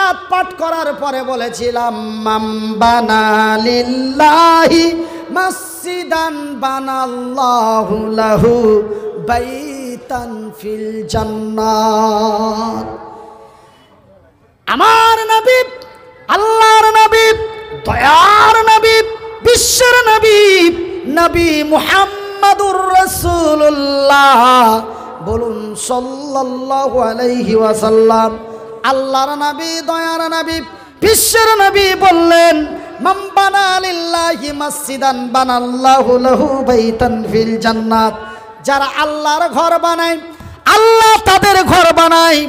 আয়াত পাঠ করার পরে বলেছিলাম মান বানা লিল্লাহি মাসজিদান বানাল্লাহু লাহু বাইতান ফিল জান্নাত। আমার নবী, আল্লাহর নবী, দয়ার নবী, বিশ্বের নবী, নবী মুহাম্মদুর রাসূলুল্লাহ, বলুন সাল্লাল্লাহু আলাইহি ওয়াসাল্লাম। আল্লাহর নবী, দয়ার নবী, বিশ্বের নবী বললেন মান বানা লিল্লাহি মাসজিদান বানাল্লাহু লাহু বাইতান ফিল জান্নাত। যারা আল্লাহর ঘর বানায়, আল্লাহ তাদের ঘর বানায়।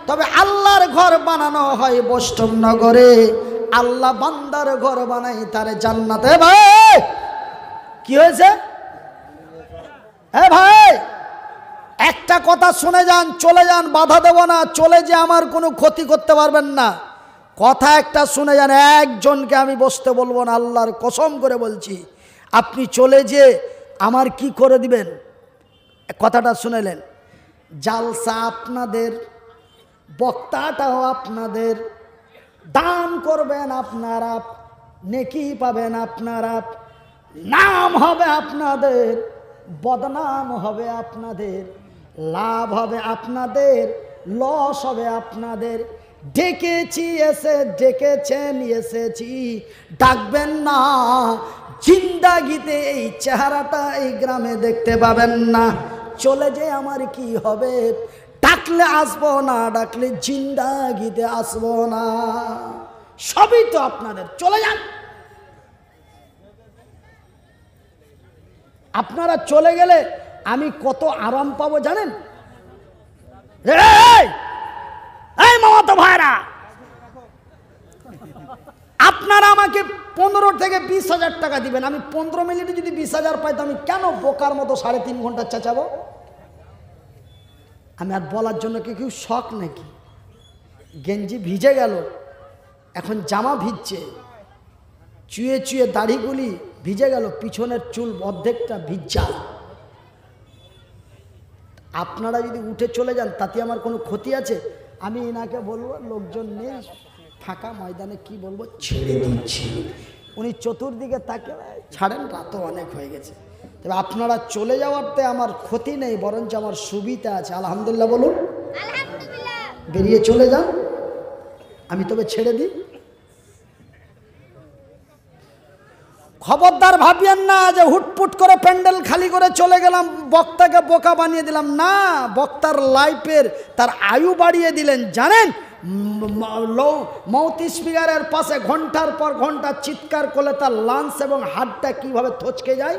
তবে আল্লাহর ঘর বানানো হয় বৈষ্ণবনগরে, আল্লাহ বান্দার ঘর বানায় তার জান্নাতে। ভাই কি হয়েছে? ভাই একটা কথা শুনে যান, চলে যান, বাধা দেব না, চলে যে আমার কোনো ক্ষতি করতে পারবেন না। কথা একটা শুনে যান, একজনকে আমি বসতে বলবো না, আল্লাহর কসম করে বলছি। আপনি চলে যে আমার কি করে দিবেন? কথাটা শুনেলেন, জালসা আপনাদের, বক্তাটাও আপনাদের, দান করবেন আপনারা, নেকি পাবেন আপনারা, নাম হবে আপনাদের, বদনাম হবে আপনাদের, লাভ হবে আপনাদের, লস হবে আপনাদের। ডেকেছি এসে, ডেকেছেন এসেছি, ডাকবেন না। জিন্দাগিতে এই চেহারাটা এই গ্রামে দেখতে পাবেন না। চলে যে আমার কি হবে? ডাকলে আসবো না, ডাকলে জিন্দাগিতে আসবো না। সবই তো আপনাদের, চলে যান। আপনারা চলে গেলে আমি কত আরাম পাবো জানেন? এই মামাতো ভাইরা, আপনারা আমাকে 15 থেকে 20,000 টাকা দিবেন। আমি 15 মিনিটে যদি 20,000 পাই, তো আমি কেন বোকার মতো 3.5 ঘন্টা চেঁচাবো? আমি আর বলার জন্য কি কেউ শখ নাকি? গেঞ্জি ভিজে গেল, এখন জামা ভিজছে, চুয়ে চুয়ে দাড়িগুলি ভিজে গেল, পিছনের চুল অর্ধেকটা ভিজা। আপনারা যদি উঠে চলে যান তাতে আমার কোনো ক্ষতি আছে? আমি এনাকে বলবো লোকজন নেই, ফাঁকা ময়দানে, কি বলবো, ছেড়ে দিচ্ছি। উনি চতুর্দিকে তাকে ছাড়েন, রাতও অনেক হয়ে গেছে। তবে আপনারা চলে যাওয়াতে আমার ক্ষতি নেই, বরঞ্চ আমার সুবিধা আছে। আলহামদুলিল্লাহ বলুন। বেরিয়ে চলে যান, আমি তবে ছেড়ে দিই। খবরদার ভাবিয়েন না যে হুটপুট করে প্যান্ডেল খালি করে চলে গেলাম, বক্তাকে বোকা বানিয়ে দিলাম। না, বক্তার লাইফের তার আয়ু বাড়িয়ে দিলেন। জানেন, মাউথ স্পিকারের পাশে ঘন্টার পর ঘন্টা চিৎকার করলে তার লাংস এবং হার্টটা কীভাবে থচকে যায়,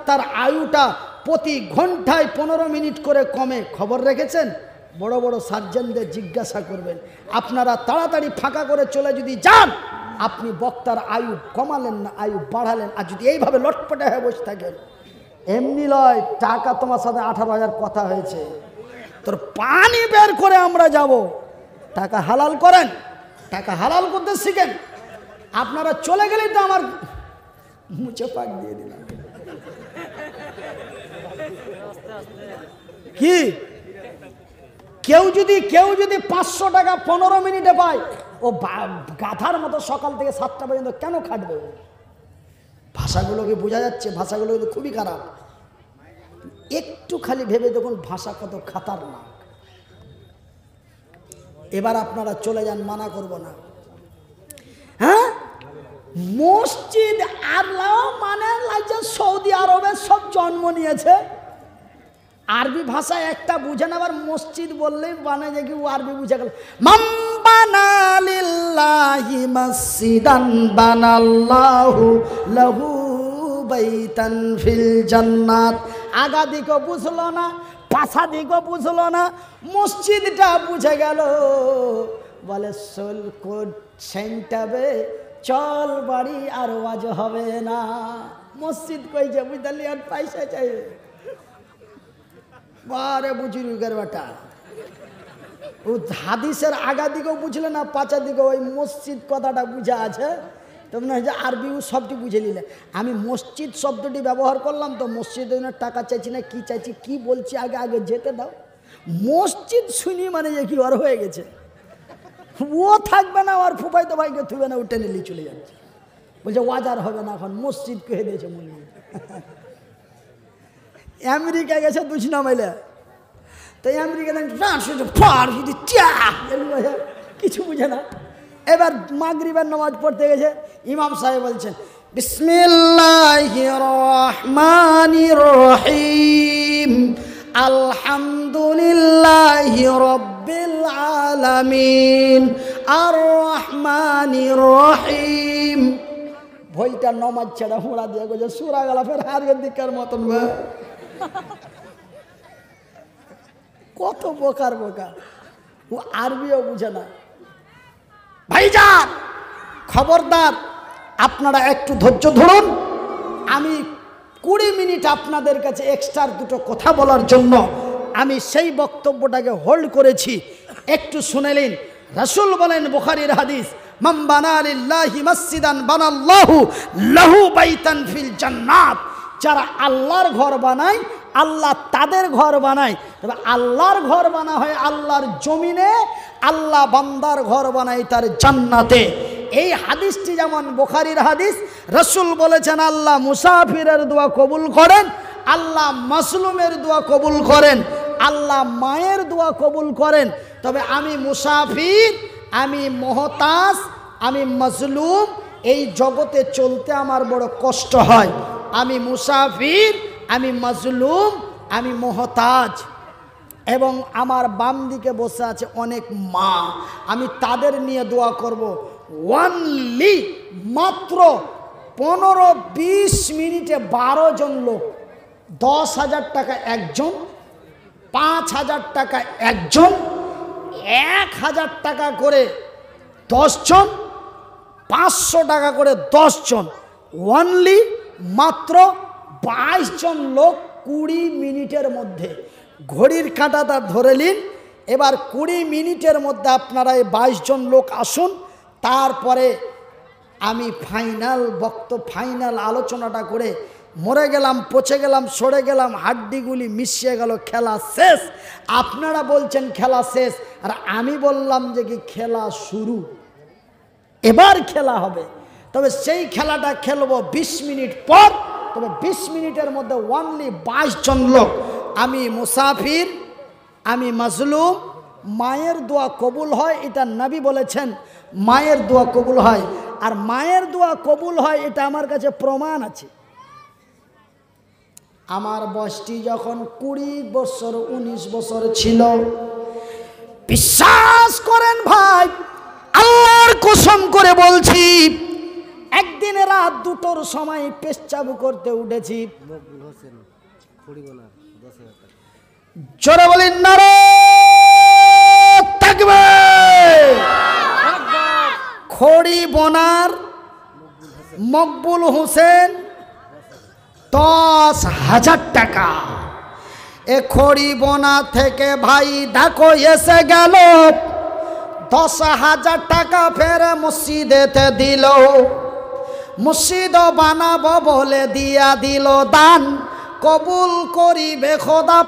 তার আয়ুটা প্রতি ঘন্টায় 15 মিনিট করে কমে। খবর রেখেছেন? বড় বড় সার্জনদের জিজ্ঞাসা করবেন। আপনারা তাড়াতাড়ি ফাঁকা করে চলে যদি যান, আপনি বক্তার আয়ু কমালেন না, আয়ু বাড়ালেন। আর যদি এইভাবে লটপটে হয়ে বসে থাকেন, এমনি লয়, টাকা তোমার সাথে 18,000 কথা হয়েছে, তোর পানি বের করে আমরা যাব। টাকা হালাল করেন, টাকা হালাল করতে শিখেন। আপনারা চলে গেলেই তো আমার মুছে পাক দিয়ে দিলাম। কি কেউ যদি 500 টাকা 15 মিনিটে পায়, ও গাধার মতো সকাল থেকে 7টা পর্যন্ত কেন খাটবে? ভাষাগুলোকে বোঝা যাচ্ছে, ভাষাগুলো কিন্তু খুবই খারাপ। একটু খালি ভেবে দেখুন ভাষা কত খাতারনাক। এবার আপনারা চলে যান, মানা করব না। হ্যাঁ, মসজিদ আল্লাহ মানে লাগছে সৌদি আরবে সব জন্ম নিয়েছে। আরবি ভাষা একটা বুঝে না, আবার মসজিদ বললেই বানায় যে কি ও আরবি বুঝে গেল। মান বানা লিল্লাহি মাসজিদান বানাল্লাহু লাহু বাইতান ফিল জান্নাত। আগা দিকও বুঝলো না, পাছা দিকও বুঝলো না, মসজিদটা বুঝে গেল। বলে সোল কোড সেন্টাবে চল বাড়ি, আর ওয়াজ হবে না। মসজিদ কইছে বুঝলি, আর পয়সা চাইবে। বারে বুজুর্গের বেটা, ও হাদিসের আগা দিকেও বুঝলে না, পাঁচা দিকে ওই মসজিদ কথাটা বুঝা আছে। তো মনে হয় যে আরবিও সবটি বুঝে নিলে। আমি মসজিদ শব্দটি ব্যবহার করলাম তো, মসজিদের জন্য টাকা চাইছি না, কি চাইছি, কি বলছি, আগে যেতে দাও। মসজিদ শুনি মানে যে কি আর হয়ে গেছে। ও থাকবে না, আর ফুফাইতো ভাইকে থুবে না, উঠে নিলেই চলে যাচ্ছে। বলছে ওয়াজার হবে না, এখন মসজিদ কহে দিয়েছে মৌলবি। আমেরিকা গেছে 2 মাইলে, তাই আমেরিকা কিছু বুঝে না। এবার মাগরিবের নামাজ পড়তে গেছে, ইমাম সাহেব বলছেন বিসমিল্লাহির রহমানির রহিম আলহামদুলিল্লাহি রাব্বিল আলামিন আর রহমানির রহিম। ভইটা নামাজ ছেড়া হুড়া দিয়ে গেছে সূরা গেল, ফের হারিয়ে দিকার মতন। কত বোকার বোকা, ও আরবিও বুঝে না। ভাইজান খবরদার, আপনারা একটু ধৈর্য ধরুন। আমি 20 মিনিট আপনাদের কাছে এক্সট্রা 2টো কথা বলার জন্য আমি সেই বক্তব্যটাকে হোল্ড করেছি, একটু শুনে নিন। রাসূল বলেন, বুখারীর হাদিস, মান বানা লিল্লাহি মসজিদান বানাল্লাহু লাহু বাইতান ফিল জান্নাত। যারা আল্লাহর ঘর বানায়, আল্লাহ তাদের ঘর বানায়। তবে আল্লাহর ঘর বানা হয় আল্লাহর জমিনে, আল্লাহ বান্দার ঘর বানায় তার জান্নাতে। এই হাদিসটি যেমন বুখারীর হাদিস, রাসূল বলেছেন আল্লাহ মুসাফিরের দোয়া কবুল করেন, আল্লাহ মাসলুমের দোয়া কবুল করেন, আল্লাহ মায়ের দোয়া কবুল করেন। তবে আমি মুসাফির, আমি মুহতাজ, আমি মাজলুম, এই জগতে চলতে আমার বড় কষ্ট হয়। আমি মুসাফির, আমি মাজলুম, আমি মুহতাজ, এবং আমার বাম দিকে বসে আছে অনেক মা, আমি তাদের নিয়ে দোয়া করব। ওয়ানলি মাত্র 15-20 মিনিটে 12 জন লোক, 10,000 টাকা একজন, 5,000 টাকা একজন, 1,000 টাকা করে 10 জন, 500 টাকা করে 10 জন, ওয়ানলি মাত্র 22 জন লোক 20 মিনিটের মধ্যে। ঘড়ির কাঁটাটা ধরে নিন। এবার 20 মিনিটের মধ্যে আপনারা এই 22 জন লোক আসুন। তারপরে আমি ফাইনাল আলোচনাটা করে মরে গেলাম, পচে গেলাম, সরে গেলাম, হাড্ডিগুলি মিশিয়ে গেল, খেলা শেষ। আপনারা বলছেন খেলা শেষ, আর আমি বললাম যে কি খেলা শুরু, এবার খেলা হবে। তবে সেই খেলাটা খেলবো 20 মিনিট পর। তবে 20 মিনিটের মধ্যে ওয়ানলি 22 জন লোক। আমি মুসাফির, আমি মাজলুম, মায়ের দোয়া কবুল হয়, এটা নবী বলেছেন, মায়ের দোয়া কবুল হয়। আর মায়ের দোয়া কবুল হয় এটা আমার কাছে প্রমাণ আছে। আমার বয়সটি যখন 20 বছর 19 বছর ছিল, বিশ্বাস করেন ভাই, আল্লাহর কসম করে বলছি, একদিন রাত 2টোর সময় পেশাব করতে উঠেছি। জোরে বলেন নারে তাকবীর। খড়ি বোনার মকবুল হোসেন 10,000 টাকা। এ খড়ি বোনা থেকে ভাই দেখো এসে গেল 10,000 টাকা, ফের মসজিদেতে দিল। মসজিদ বানাবো বলে দিয়া দিল দান, কবুল করিবে খোদা।